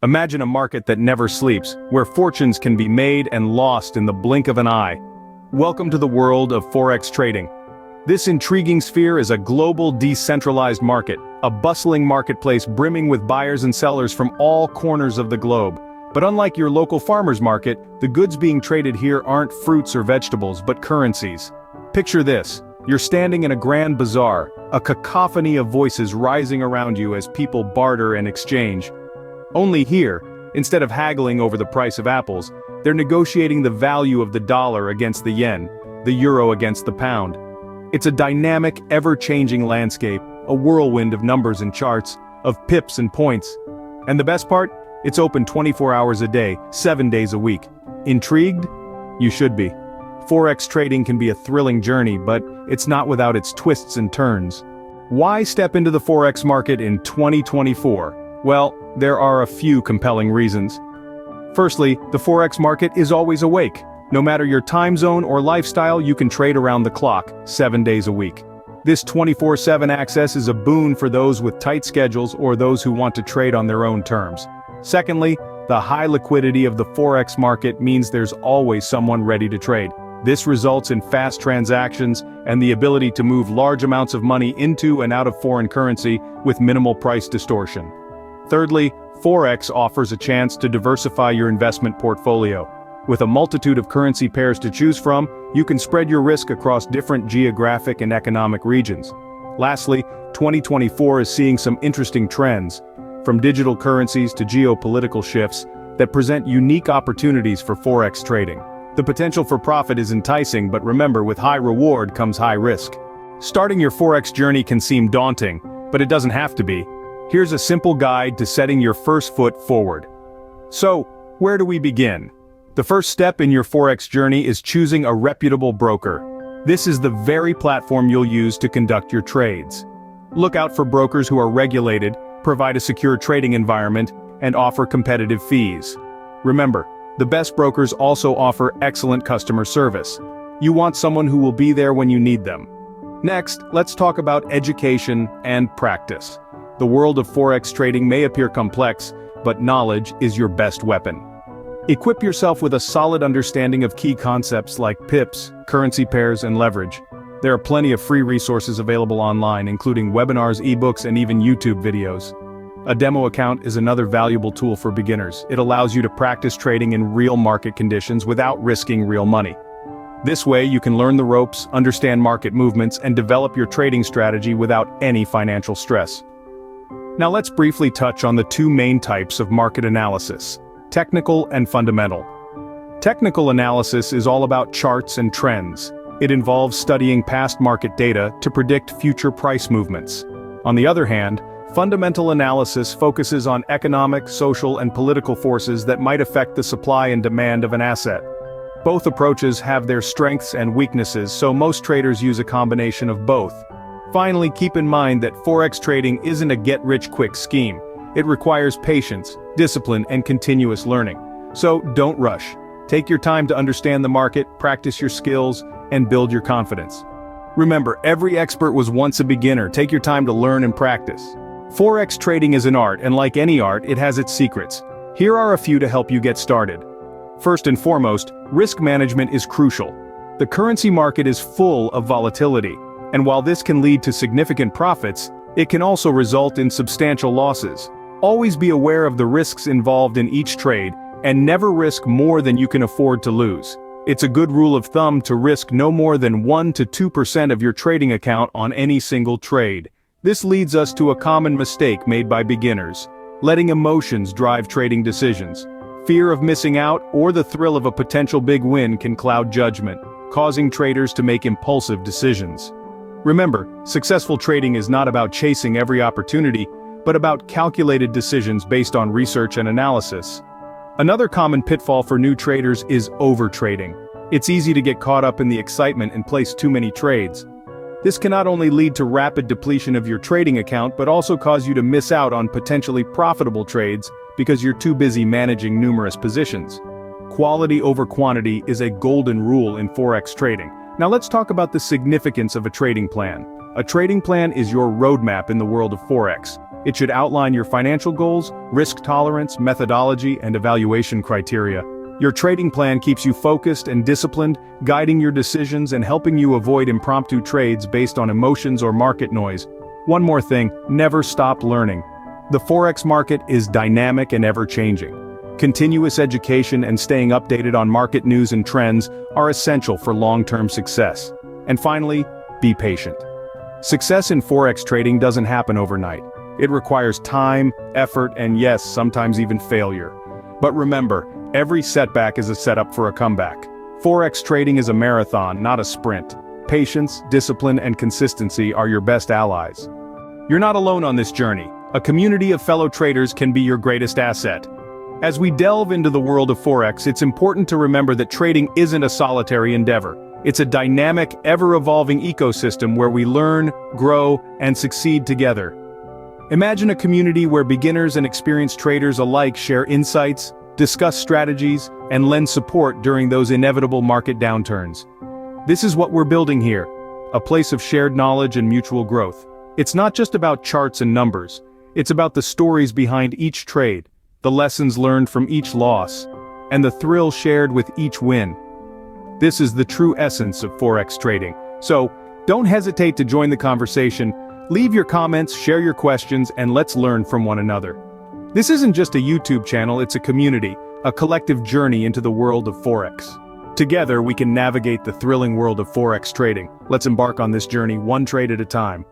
Imagine a market that never sleeps, where fortunes can be made and lost in the blink of an eye. Welcome to the world of Forex trading. This intriguing sphere is a global decentralized market, a bustling marketplace brimming with buyers and sellers from all corners of the globe. But unlike your local farmer's market, the goods being traded here aren't fruits or vegetables, but currencies. Picture this. You're standing in a grand bazaar, a cacophony of voices rising around you as people barter and exchange. Only here, instead of haggling over the price of apples, they're negotiating the value of the dollar against the yen, the euro against the pound. It's a dynamic, ever-changing landscape, a whirlwind of numbers and charts, of pips and points. And the best part? It's open 24 hours a day, 7 days a week. Intrigued? You should be. Forex trading can be a thrilling journey, but it's not without its twists and turns. Why step into the Forex market in 2024? Well, there are a few compelling reasons. Firstly, the Forex market is always awake. No matter your time zone or lifestyle, you can trade around the clock, 7 days a week. This 24/7 access is a boon for those with tight schedules or those who want to trade on their own terms. Secondly, the high liquidity of the Forex market means there's always someone ready to trade. This results in fast transactions and the ability to move large amounts of money into and out of foreign currency with minimal price distortion. Thirdly, Forex offers a chance to diversify your investment portfolio. With a multitude of currency pairs to choose from, you can spread your risk across different geographic and economic regions. Lastly, 2024 is seeing some interesting trends, from digital currencies to geopolitical shifts, that present unique opportunities for Forex trading. The potential for profit is enticing, but remember, with high reward comes high risk. Starting your Forex journey can seem daunting, but it doesn't have to be. Here's a simple guide to setting your first foot forward. So, where do we begin? The first step in your Forex journey is choosing a reputable broker. This is the very platform you'll use to conduct your trades. Look out for brokers who are regulated, provide a secure trading environment, and offer competitive fees. Remember, the best brokers also offer excellent customer service. You want someone who will be there when you need them. Next, let's talk about education and practice. The world of Forex trading may appear complex, but knowledge is your best weapon. Equip yourself with a solid understanding of key concepts like pips, currency pairs, and leverage. There are plenty of free resources available online, including webinars, ebooks, and even YouTube videos. A demo account is another valuable tool for beginners. It allows you to practice trading in real market conditions without risking real money. This way, you can learn the ropes, understand market movements, and develop your trading strategy without any financial stress. Now let's briefly touch on the two main types of market analysis: technical and fundamental. Technical analysis is all about charts and trends. It involves studying past market data to predict future price movements. On the other hand, fundamental analysis focuses on economic, social, and political forces that might affect the supply and demand of an asset. Both approaches have their strengths and weaknesses, so most traders use a combination of both. Finally, keep in mind that Forex trading isn't a get-rich-quick scheme. It requires patience, discipline, and continuous learning. So don't rush. Take your time to understand the market, practice your skills, and build your confidence. Remember, every expert was once a beginner. Take your time to learn and practice. Forex trading is an art, and like any art, it has its secrets. Here are a few to help you get started. First and foremost, risk management is crucial. The currency market is full of volatility, and while this can lead to significant profits, it can also result in substantial losses. Always be aware of the risks involved in each trade, and never risk more than you can afford to lose. It's a good rule of thumb to risk no more than 1 to 2% of your trading account on any single trade. This leads us to a common mistake made by beginners: letting emotions drive trading decisions. Fear of missing out or the thrill of a potential big win can cloud judgment, causing traders to make impulsive decisions. Remember, successful trading is not about chasing every opportunity, but about calculated decisions based on research and analysis. Another common pitfall for new traders is overtrading. It's easy to get caught up in the excitement and place too many trades. This can not only lead to rapid depletion of your trading account, but also cause you to miss out on potentially profitable trades because you're too busy managing numerous positions. Quality over quantity is a golden rule in Forex trading. Now let's talk about the significance of a trading plan. A trading plan is your roadmap in the world of Forex. It should outline your financial goals, risk tolerance, methodology, and evaluation criteria. Your trading plan keeps you focused and disciplined, guiding your decisions and helping you avoid impromptu trades based on emotions or market noise. One more thing, never stop learning. The Forex market is dynamic and ever-changing. Continuous education and staying updated on market news and trends are essential for long-term success. And finally, be patient. Success in Forex trading doesn't happen overnight. It requires time, effort, and yes, sometimes even failure. But remember, every setback is a setup for a comeback. Forex trading is a marathon, not a sprint. Patience, discipline, and consistency are your best allies. You're not alone on this journey. A community of fellow traders can be your greatest asset. As we delve into the world of Forex, it's important to remember that trading isn't a solitary endeavor. It's a dynamic, ever-evolving ecosystem where we learn, grow, and succeed together. Imagine a community where beginners and experienced traders alike share insights, discuss strategies, and lend support during those inevitable market downturns. This is what we're building here, a place of shared knowledge and mutual growth. It's not just about charts and numbers. It's about the stories behind each trade, the lessons learned from each loss, and the thrill shared with each win. This is the true essence of Forex trading. So, don't hesitate to join the conversation. Leave your comments, share your questions, and let's learn from one another. This isn't just a YouTube channel, it's a community, a collective journey into the world of Forex. Together, we can navigate the thrilling world of Forex trading. Let's embark on this journey one trade at a time.